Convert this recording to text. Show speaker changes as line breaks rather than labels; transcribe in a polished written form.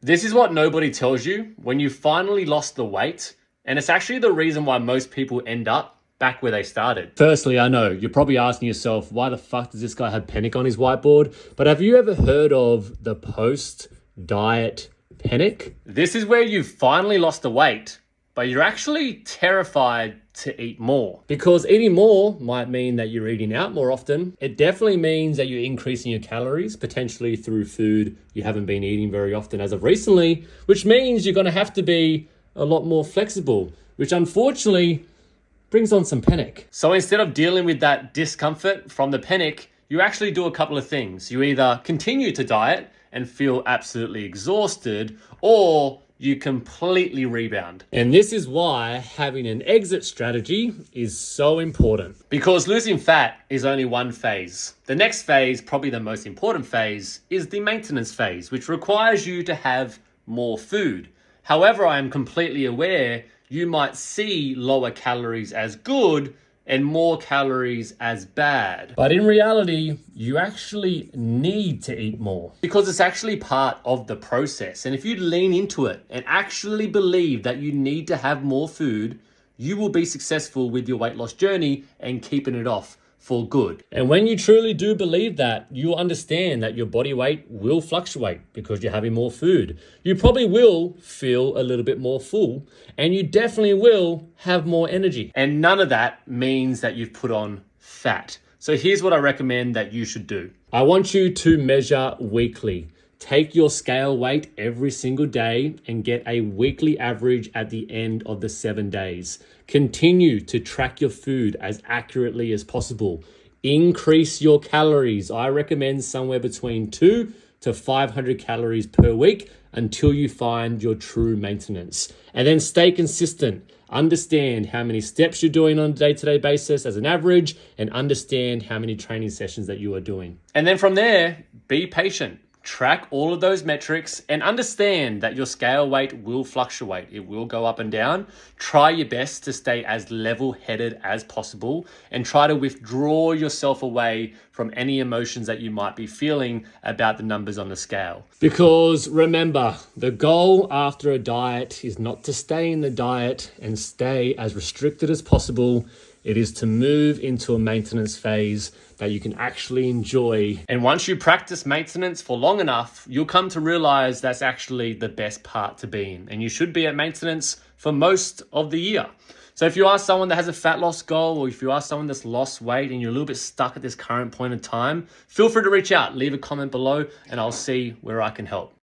This is what nobody tells you when you finally lost the weight, and it's actually the reason why most people end up back where they started. Firstly, I know you're probably asking yourself, why the fuck does this guy have panic on his whiteboard? But have you ever heard of the post-diet panic? This is where you've finally lost the weight, but you're actually terrified to eat more. Because eating more might mean that you're eating out more often. It definitely means that you're increasing your calories, potentially through food you haven't been eating very often as of recently, which means you're gonna have to be a lot more flexible, which unfortunately brings on some panic. So instead of dealing with that discomfort from the panic, you actually do a couple of things. You either continue to diet and feel absolutely exhausted, or you completely rebound. And this is why having an exit strategy is so important. Because losing fat is only one phase. The next phase, probably the most important phase, is the maintenance phase, which requires you to have more food. However, I am completely aware you might see lower calories as good and more calories as bad. But in reality, you actually need to eat more because it's actually part of the process. And if you lean into it and actually believe that you need to have more food, you will be successful with your weight loss journey and keeping it off for good. And when you truly do believe that, you'll understand that your body weight will fluctuate because you're having more food. You probably will feel a little bit more full, and you definitely will have more energy. And none of that means that you've put on fat. So here's what I recommend that you should do. I want you to measure weekly. Take your scale weight every single day and get a weekly average at the end of the 7 days. Continue to track your food as accurately as possible. Increase your calories. I recommend somewhere between 200 to 500 calories per week until you find your true maintenance. And then stay consistent. Understand how many steps you're doing on a day-to-day basis as an average, and understand how many training sessions that you are doing. And then from there, be patient. Track all of those metrics and understand that your scale weight will fluctuate. It will go up and down. Try your best to stay as level-headed as possible and try to withdraw yourself away from any emotions that you might be feeling about the numbers on the scale. Because remember, the goal after a diet is not to stay in the diet and stay as restricted as possible. It is to move into a maintenance phase that you can actually enjoy. And once you practice maintenance for long enough, you'll come to realize that's actually the best part to be in. And you should be at maintenance for most of the year. So if you are someone that has a fat loss goal, or if you are someone that's lost weight and you're a little bit stuck at this current point in time, feel free to reach out, leave a comment below, and I'll see where I can help.